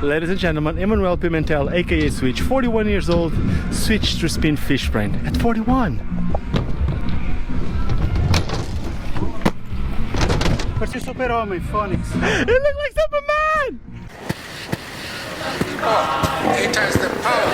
Ladies and gentlemen, Emmanuel Pimentel, aka Switch, 41 years old, switched to spin fish brain at 41. Parece super-homem, Phoenix. It looked like Superman! He turns the power.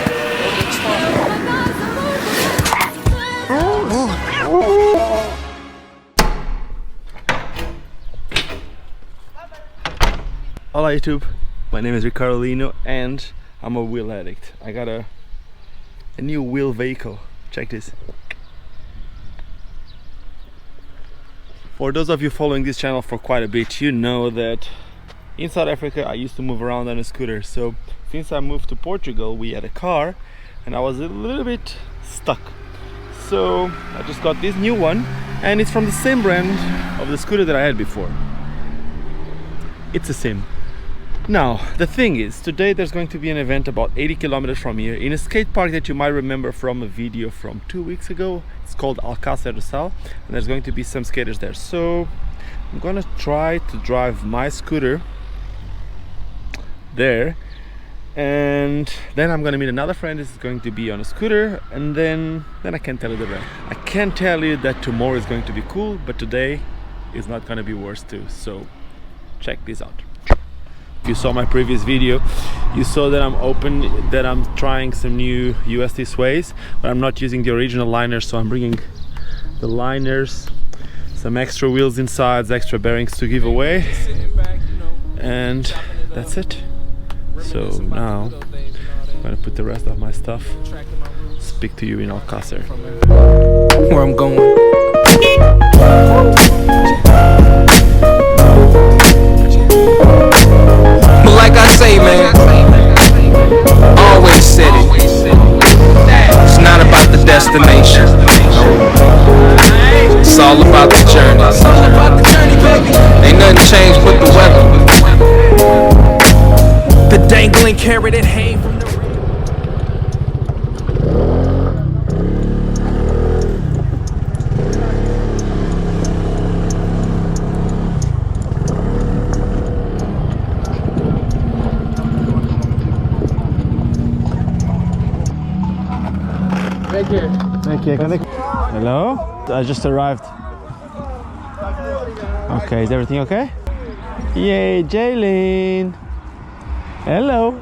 Hola YouTube, my name is Ricardo Lino and I'm a wheel addict. I got a new wheel vehicle. Check this. For those of you following this channel for quite a bit, you know that in South Africa I used to move around on a scooter. So since I moved to Portugal, we had a car and I was a little bit stuck. So I just got this new one and it's from the same brand of the scooter that I had before. It's the same. Now, the thing is, today there's going to be an event about 80 kilometers from here in a skate park that you might remember from a video from 2 weeks ago. It's called Alcacer, and there's going to be some skaters there. So I'm gonna try to drive my scooter there, and then I'm gonna meet another friend who's going to be on a scooter, and then I can't tell you the rest. I can tell you that tomorrow is going to be cool, but today is not gonna be worse too. So check this out. If you saw my previous video, you saw that I'm trying some new USD sways, but I'm not using the original liners, so I'm bringing the liners, some extra wheels inside, extra bearings to give away, and that's it. So now I'm gonna put the rest of my stuff, speak to you in Alcacer. Where I'm going. But like I say, man, always said it. It's not about the destination. It's all about the journey. Ain't nothing changed but the weather. The dangling carrot at hay from the Thank you. Hello? I just arrived. Okay, is everything okay? Yay, Jaylene! Hello!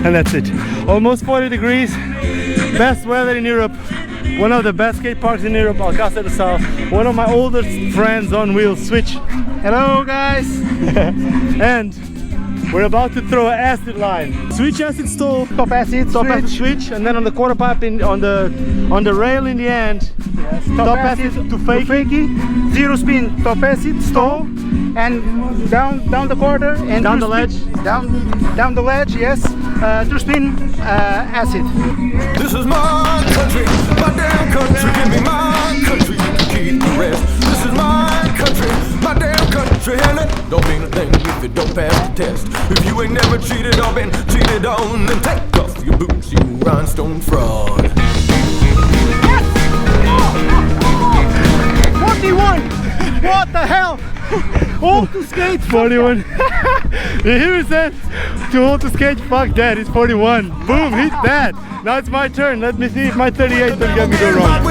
And that's it. Almost 40 degrees. Best weather in Europe. One of the best skate parks in Europe, Alcacer do Sal. One of my oldest friends on wheels, Switch. Hello guys! And we're about to throw an acid line. Switch acid stall, top acid switch, and then on the quarter pipe on the rail in the end. Yes. Top acid to fakey. Zero spin, top acid, stall, and down the quarter and Down the ledge. Down the ledge, yes. To spin acid. This is my country, my damn country. Give me my country, you can keep the rest. This is my country, my damn country, and it don't mean a thing if you don't pass the test. If you ain't never cheated or been cheated on, then take off your boots, you rhinestone fraud. 41! What the hell? Hold to skate. 41. You hear me say? To hold to skate, fuck that, it's 41. Boom, hit that. Now it's my turn. Let me see if my 38 don't get me go wrong. You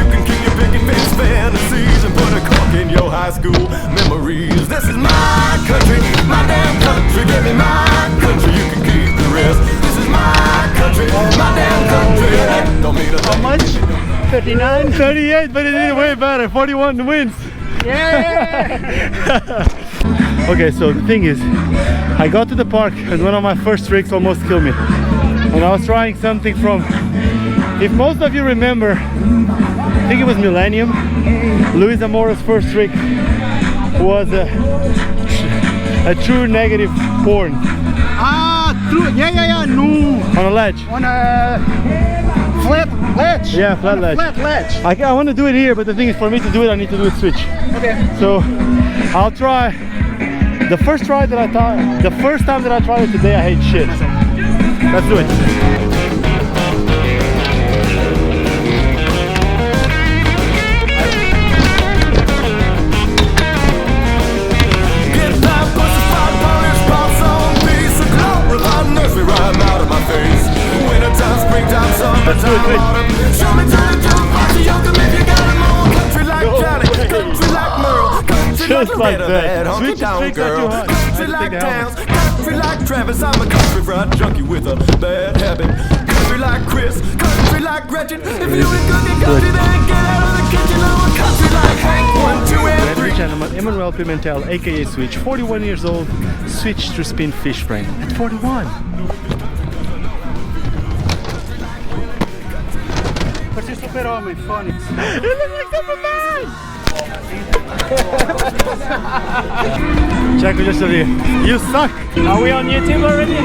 can keep your picket fence fantasies and put a cork in your high school memories. This is my country, my damn country. Give me my country, you can keep the rest. This is my country, my damn country. Don't mean a thing. How much? 39? 38, but it did way better. 41 wins. Yeah! Okay, so the thing is, I got to the park and one of my first tricks almost killed me. And I was trying something from, if most of you remember, I think it was Millennium. Luis Amora's first trick was a true negative porn. Ah, true. Yeah. No. On a ledge. On a flat ledge. Yeah, flat ledge. Flat ledge. I want to do it here, but the thing is, for me to do it, I need to do it switch. Okay. So I'll try. The first time that I tried it today, I hate shit. Let's do it. Just like that. Hunky Switch down tricks are too girl. hard. Country like towns, country like Travis. I'm a country fried junkie with a bad habit. Country like Chris, country like Gretchen. If you ain't cooking country, then get out of the kitchen. I'm a country like Hank. 1, 2, and 3. Gentlemen, Emmanuel Pimentel, aka Switch, 41 years old, switched to spin fish frame at 41. But you're super-homem, funny. You look like Superman! Check just over here. You suck! Are we on YouTube already?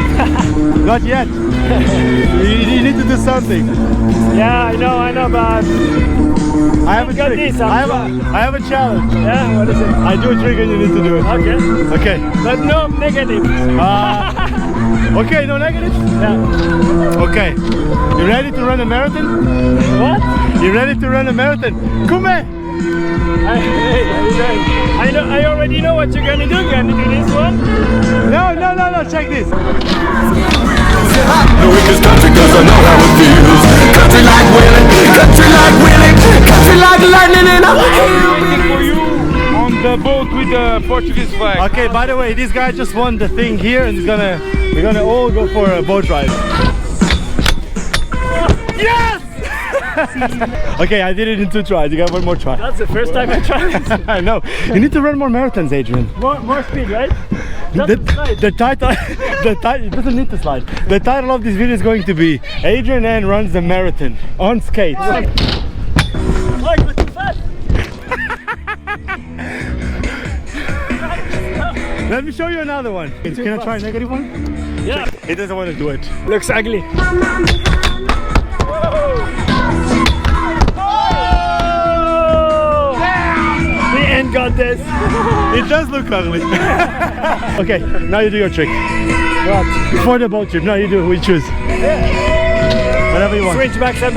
Not yet. you need to do something. Yeah, I know, but I have a got trick. this, I have a challenge. yeah, what is it? I do a trick and you need to do it. Okay, Okay. but no negatives. Okay, no negatives? Yeah. Okay. You ready to run a marathon? What? You ready to run a marathon? Come here! Hey, how you doing? I already know what you're gonna do. You're gonna do this one. No, check this. Know this country 'cause I know how it feels. Country like Willie, country like lightning in a Waiting for you on the boat with the Portuguese flag. Okay, by the way, this guy just won the thing here and we're gonna all go for a boat ride. Yes! Okay, I did it in 2 tries. You got one more try. That's the first time I tried it. I know. You need to run more marathons, Adrian. More speed, right? The title it doesn't need to slide. The title of this video is going to be Adrian N runs the marathon on skates. Like, look too fast. Let me show you another one. Can I try a negative one? Yeah. He doesn't want to do it. Looks ugly. The end got this. It does look ugly. Okay, now you do your trick. What? Before the boat trip, now you do it. We choose. Whatever you want. Switch backside.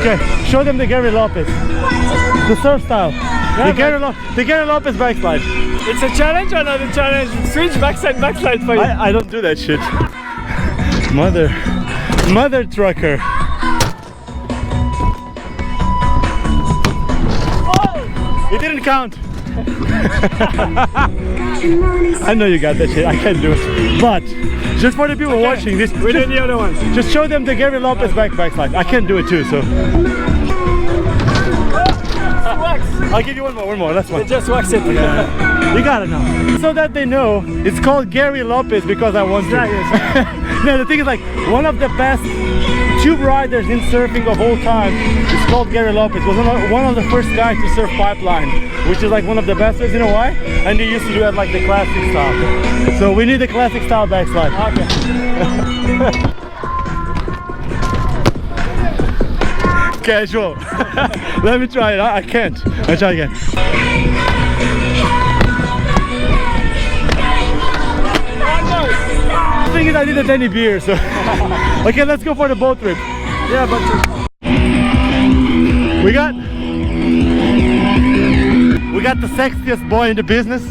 Okay, show them the Gary Lopez. The surf style. Yeah, the Gary Lopez backslide. It's a challenge or not a challenge? Switch backside for you. I don't do that shit. Mother trucker. Oh! It didn't count. I know you got that shit. I can't do it. But just for the people watching this, We did the other ones. just show them the Gary Lopez backslide. I can't do it too, so Wax. I'll give you one more. That's fine. Just wax it. You got it now. So that they know, it's called Gary Lopez because I want to. No, the thing is, like, one of the best tube riders in surfing of all time is called Gary Lopez. Was one of the first guys to surf pipeline, which is like one of the best ways. You know why? And they used to do it like the classic style. So we need the classic style backslide. Okay. Casual. Let me try it. I can't. I'll try again. The thing is, I didn't any beer, so okay, let's go for the boat trip. Yeah, but We got the sexiest boy in the business.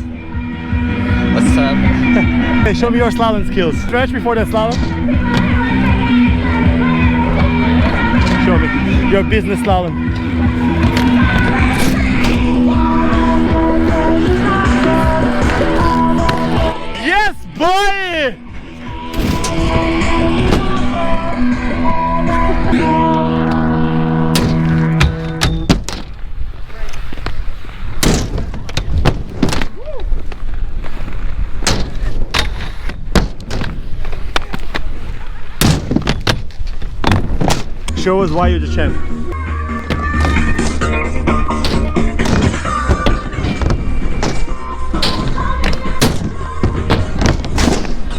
What's up? Hey, show me your slalom skills. Stretch before that slalom. Show me your business slalom. Yes, boy! Show us why you're the champ.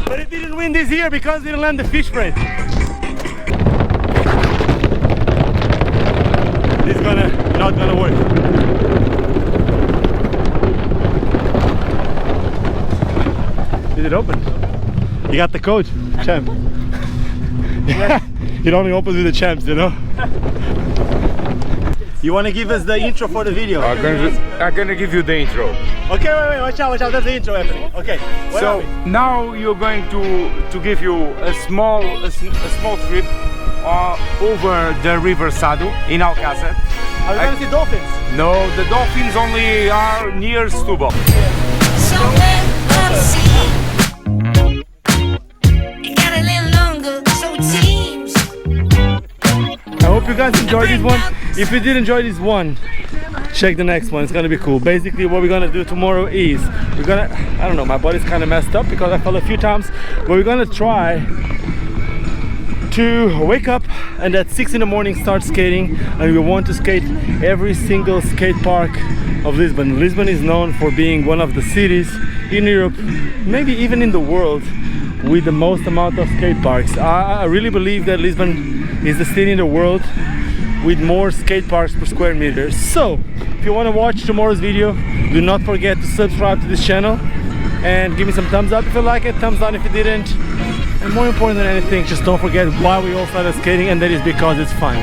But it didn't win this year because it didn't land the fish frame. This is not gonna work. Did it open? You got the code, champ. Yeah. It only opens with the champs, you know. You want to give us the intro for the video? I'm gonna give you the intro. Okay, wait, watch out, there's the intro happening. Okay, where are So we? now you're going to give you a small trip over the River Sado in Alcacer. Are we going to see dolphins? No, the dolphins only are near Setúbal. don't let them see. It got a little longer, so it seems. I hope you guys enjoyed this one. If you did enjoy this one, check the next one. It's gonna be cool. Basically what we're gonna do tomorrow is we're gonna, I don't know, my body's kind of messed up because I fell a few times, but we're gonna try to wake up and at 6 in the morning start skating, and we want to skate every single skate park of Lisbon. Lisbon is known for being one of the cities in Europe, maybe even in the world, with the most amount of skate parks. I really believe that Lisbon is the city in the world with more skate parks per square meter. So if you want to watch tomorrow's video, do not forget to subscribe to this channel and give me some thumbs up if you like it, thumbs down if you didn't, and more important than anything, just don't forget why we all started skating, and that is because it's fun.